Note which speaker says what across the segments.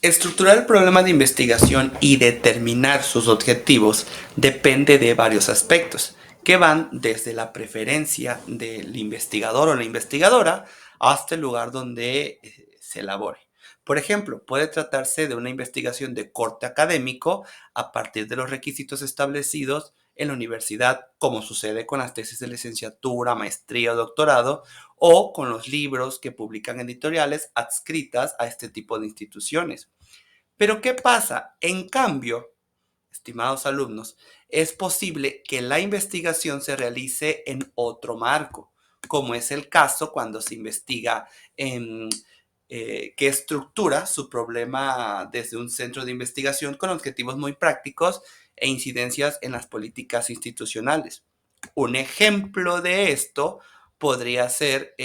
Speaker 1: Estructurar el problema de investigación y determinar sus objetivos depende de varios aspectos, que van desde la preferencia del investigador o la investigadora hasta el lugar donde se elabore. Por ejemplo, puede tratarse de una investigación de corte académico a partir de los requisitos establecidos en la universidad, como sucede con las tesis de licenciatura, maestría o doctorado, o con los libros que publican editoriales adscritas a este tipo de instituciones. Pero ¿qué pasa? En cambio, estimados alumnos, es posible que la investigación se realice en otro marco, como es el caso cuando se investiga en que estructura su problema desde un centro de investigación con objetivos muy prácticos e incidencias en las políticas institucionales. Un ejemplo de esto podría ser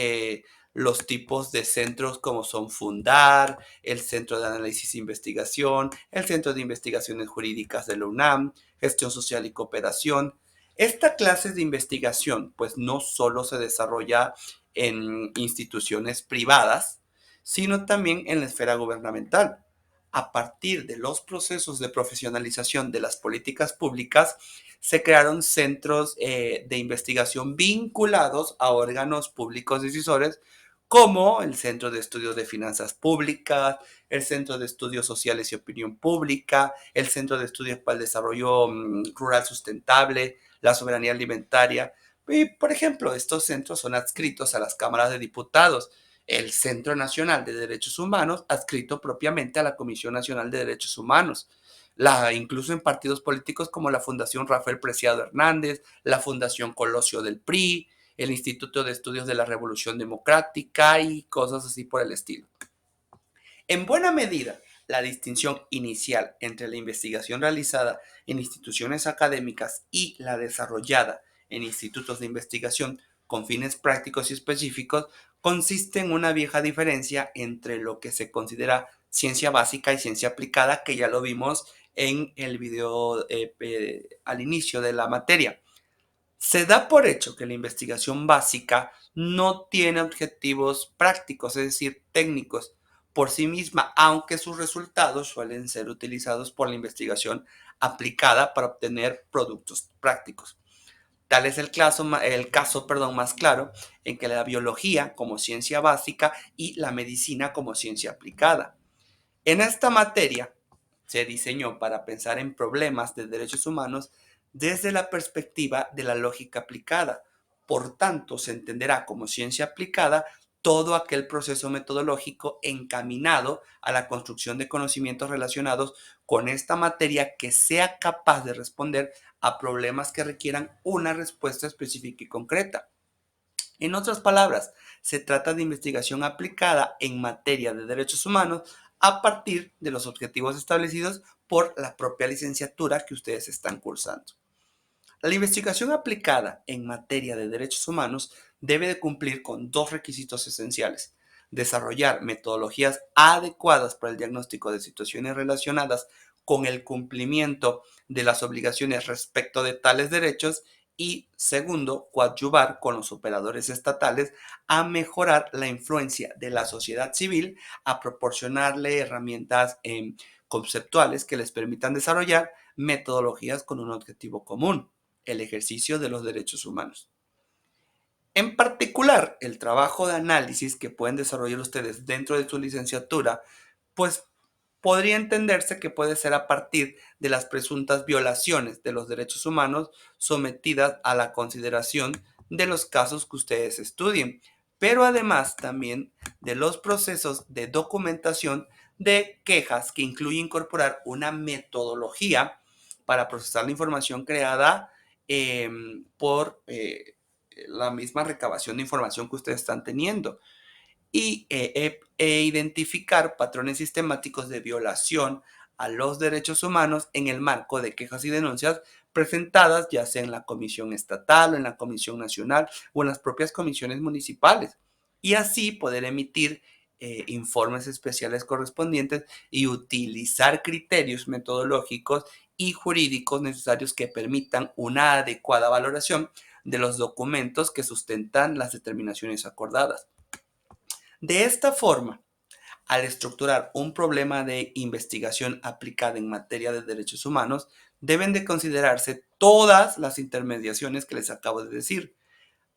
Speaker 1: los tipos de centros como son Fundar, el Centro de Análisis e Investigación, el Centro de Investigaciones Jurídicas de la UNAM, Gestión Social y Cooperación. Esta clase de investigación pues no solo se desarrolla en instituciones privadas, sino también en la esfera gubernamental. A partir de los procesos de profesionalización de las políticas públicas, se crearon centros de investigación vinculados a órganos públicos decisores como el Centro de Estudios de Finanzas Públicas, el Centro de Estudios Sociales y Opinión Pública, el Centro de Estudios para el Desarrollo Rural Sustentable, la Soberanía Alimentaria. Y, por ejemplo, estos centros son adscritos a las cámaras de diputados. El Centro Nacional de Derechos Humanos, adscrito propiamente a la Comisión Nacional de Derechos Humanos. Incluso en partidos políticos como la Fundación Rafael Preciado Hernández, la Fundación Colosio del PRI, el Instituto de Estudios de la Revolución Democrática y cosas así por el estilo. En buena medida, la distinción inicial entre la investigación realizada en instituciones académicas y la desarrollada en institutos de investigación con fines prácticos y específicos consiste en una vieja diferencia entre lo que se considera ciencia básica y ciencia aplicada, que ya lo vimos en el video al inicio de la materia. Se da por hecho que la investigación básica no tiene objetivos prácticos, es decir, técnicos, por sí misma, aunque sus resultados suelen ser utilizados por la investigación aplicada para obtener productos prácticos. Tal es el caso más claro en que la biología como ciencia básica y la medicina como ciencia aplicada. En esta materia se diseñó para pensar en problemas de derechos humanos desde la perspectiva de la lógica aplicada. Por tanto, se entenderá como ciencia aplicada todo aquel proceso metodológico encaminado a la construcción de conocimientos relacionados con esta materia que sea capaz de responder a problemas que requieran una respuesta específica y concreta. En otras palabras, se trata de investigación aplicada en materia de derechos humanos a partir de los objetivos establecidos por la propia licenciatura que ustedes están cursando. La investigación aplicada en materia de derechos humanos debe de cumplir con dos requisitos esenciales: desarrollar metodologías adecuadas para el diagnóstico de situaciones relacionadas con el cumplimiento de las obligaciones respecto de tales derechos y, segundo, coadyuvar con los operadores estatales a mejorar la influencia de la sociedad civil, a proporcionarle herramientas conceptuales que les permitan desarrollar metodologías con un objetivo común: el ejercicio de los derechos humanos. En particular, el trabajo de análisis que pueden desarrollar ustedes dentro de su licenciatura, pues podría entenderse que puede ser a partir de las presuntas violaciones de los derechos humanos sometidas a la consideración de los casos que ustedes estudien, pero además también de los procesos de documentación de quejas que incluye incorporar una metodología para procesar la información creada por la misma recabación de información que ustedes están teniendo y identificar patrones sistemáticos de violación a los derechos humanos en el marco de quejas y denuncias presentadas ya sea en la comisión estatal o en la comisión nacional o en las propias comisiones municipales, y así poder emitir informes especiales correspondientes y utilizar criterios metodológicos y jurídicos necesarios que permitan una adecuada valoración de los documentos que sustentan las determinaciones acordadas. De esta forma, Al estructurar un problema de investigación aplicada en materia de derechos humanos, deben de considerarse todas las intermediaciones que les acabo de decir.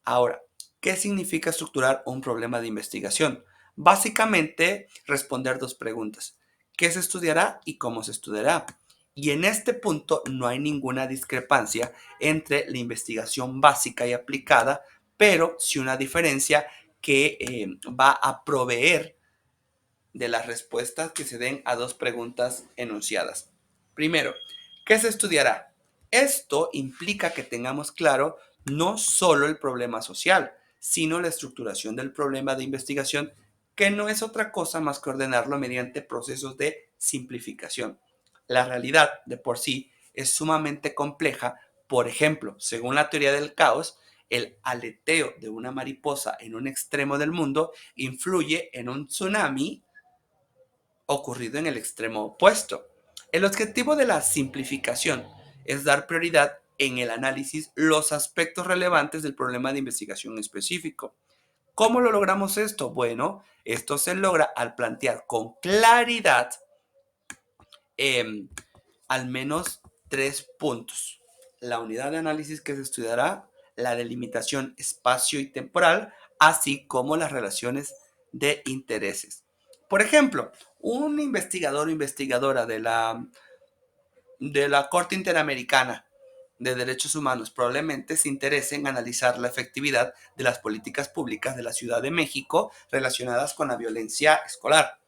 Speaker 1: Ahora, ¿qué significa estructurar un problema de investigación? Básicamente, responder dos preguntas. ¿Qué se estudiará y cómo se estudiará? Y en este punto no hay ninguna discrepancia entre la investigación básica y aplicada, pero sí una diferencia que va a proveer de las respuestas que se den a dos preguntas enunciadas. Primero, ¿qué se estudiará? Esto implica que tengamos claro no solo el problema social, sino la estructuración del problema de investigación, que no es otra cosa más que ordenarlo mediante procesos de simplificación. La realidad de por sí es sumamente compleja. Por ejemplo, según la teoría del caos, el aleteo de una mariposa en un extremo del mundo influye en un tsunami ocurrido en el extremo opuesto. El objetivo de la simplificación es dar prioridad en el análisis los aspectos relevantes del problema de investigación específico. ¿Cómo lo logramos esto? Bueno, esto se logra al plantear con claridad eh, al menos tres puntos. La unidad de análisis que se estudiará, la delimitación espacio y temporal, así como las relaciones de intereses. Por ejemplo, un investigador o investigadora de la Corte Interamericana de Derechos Humanos probablemente se interese en analizar la efectividad de las políticas públicas de la Ciudad de México relacionadas con la violencia escolar.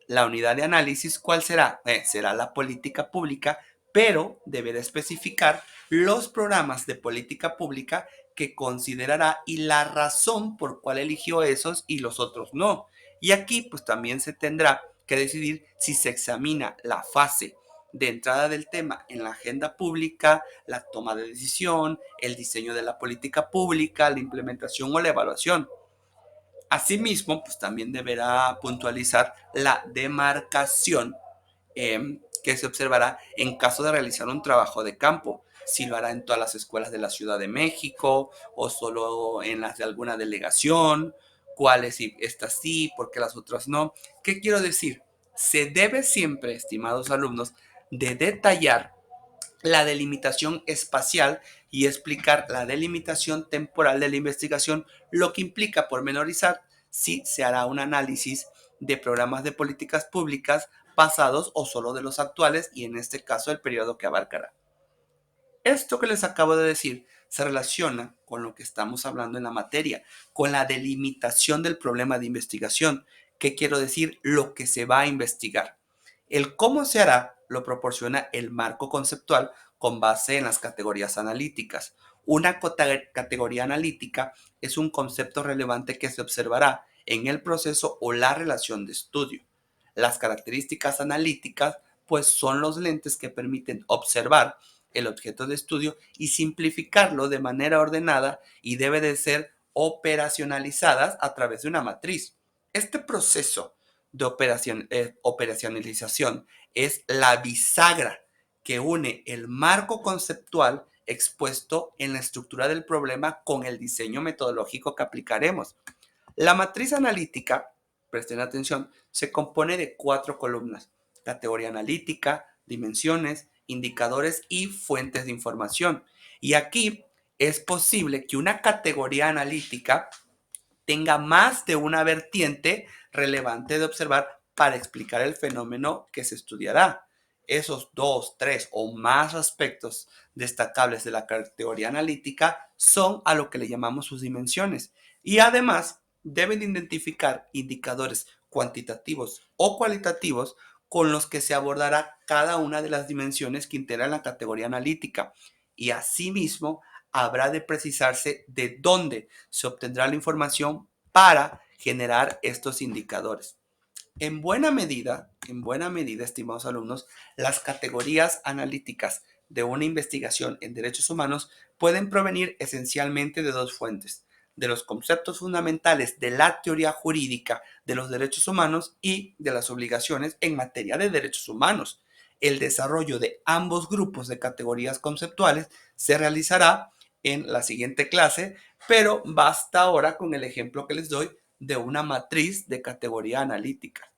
Speaker 1: La unidad de análisis, ¿cuál será? Será la política pública, pero deberá especificar los programas de política pública que considerará y la razón por cuál eligió esos y los otros no. Y aquí pues también se tendrá que decidir si se examina la fase de entrada del tema en la agenda pública, la toma de decisión, el diseño de la política pública, la implementación o la evaluación. Asimismo, pues también deberá puntualizar la demarcación que se observará en caso de realizar un trabajo de campo. Si lo hará en todas las escuelas de la Ciudad de México o solo en las de alguna delegación, cuáles estas sí, por qué las otras no. ¿Qué quiero decir? Se debe siempre, estimados alumnos, de detallar la delimitación espacial y explicar la delimitación temporal de la investigación, lo que implica pormenorizar si se hará un análisis de programas de políticas públicas pasados o solo de los actuales y en este caso el periodo que abarcará. Esto que les acabo de decir se relaciona con lo que estamos hablando en la materia, con la delimitación del problema de investigación. ¿Qué quiero decir? Lo que se va a investigar. El cómo se hará lo proporciona el marco conceptual con base en las categorías analíticas. Una categoría analítica es un concepto relevante que se observará en el proceso o la relación de estudio. Las características analíticas, pues, son los lentes que permiten observar el objeto de estudio y simplificarlo de manera ordenada y debe de ser operacionalizadas a través de una matriz. Este proceso de operacionalización es la bisagra que une el marco conceptual expuesto en la estructura del problema con el diseño metodológico que aplicaremos. La matriz analítica, presten atención, se compone de 4 columnas: categoría analítica, dimensiones, indicadores y fuentes de información. Y aquí es posible que una categoría analítica tenga más de una vertiente relevante de observar para explicar el fenómeno que se estudiará. Esos 2, 3 o más aspectos destacables de la categoría analítica son a lo que le llamamos sus dimensiones. Y además deben identificar indicadores cuantitativos o cualitativos con los que se abordará cada una de las dimensiones que integran la categoría analítica. Y asimismo, habrá de precisarse de dónde se obtendrá la información para generar estos indicadores. En buena medida, estimados alumnos, las categorías analíticas de una investigación en derechos humanos pueden provenir esencialmente de dos fuentes: de los conceptos fundamentales de la teoría jurídica de los derechos humanos y de las obligaciones en materia de derechos humanos. El desarrollo de ambos grupos de categorías conceptuales se realizará en la siguiente clase, pero basta ahora con el ejemplo que les doy de una matriz de categoría analítica.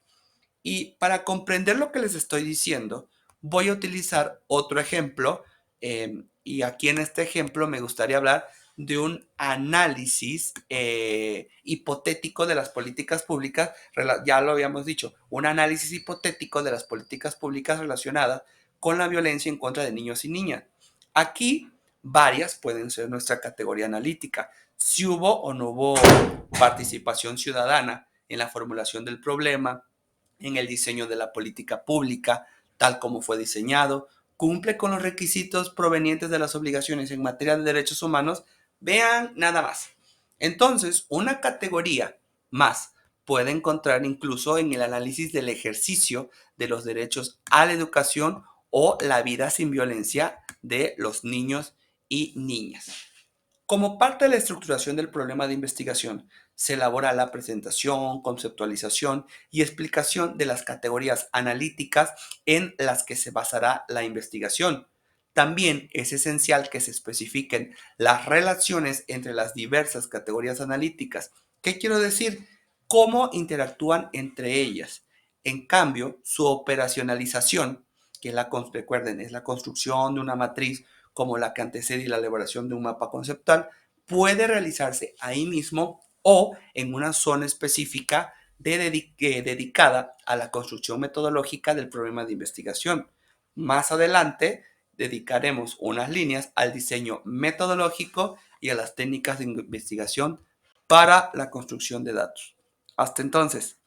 Speaker 1: Y para comprender lo que les estoy diciendo, voy a utilizar otro ejemplo. Y aquí en este ejemplo me gustaría hablar de un análisis hipotético de las políticas públicas, ya lo habíamos dicho, un análisis hipotético de las políticas públicas relacionadas con la violencia en contra de niños y niñas. Aquí varias pueden ser nuestra categoría analítica. Si hubo o no hubo participación ciudadana en la formulación del problema, en el diseño de la política pública, tal como fue diseñado, cumple con los requisitos provenientes de las obligaciones en materia de derechos humanos. Vean nada más. Entonces, una categoría más puede encontrar incluso en el análisis del ejercicio de los derechos a la educación o la vida sin violencia de los niños y niñas. Como parte de la estructuración del problema de investigación, se elabora la presentación, conceptualización y explicación de las categorías analíticas en las que se basará la investigación. También es esencial que se especifiquen las relaciones entre las diversas categorías analíticas. ¿Qué quiero decir? Cómo interactúan entre ellas. En cambio, su operacionalización, que recuerden, es la construcción de una matriz como la que antecede la elaboración de un mapa conceptual, puede realizarse ahí mismo o en una zona específica dedicada a la construcción metodológica del problema de investigación. Más adelante dedicaremos unas líneas al diseño metodológico y a las técnicas de investigación para la construcción de datos. Hasta entonces.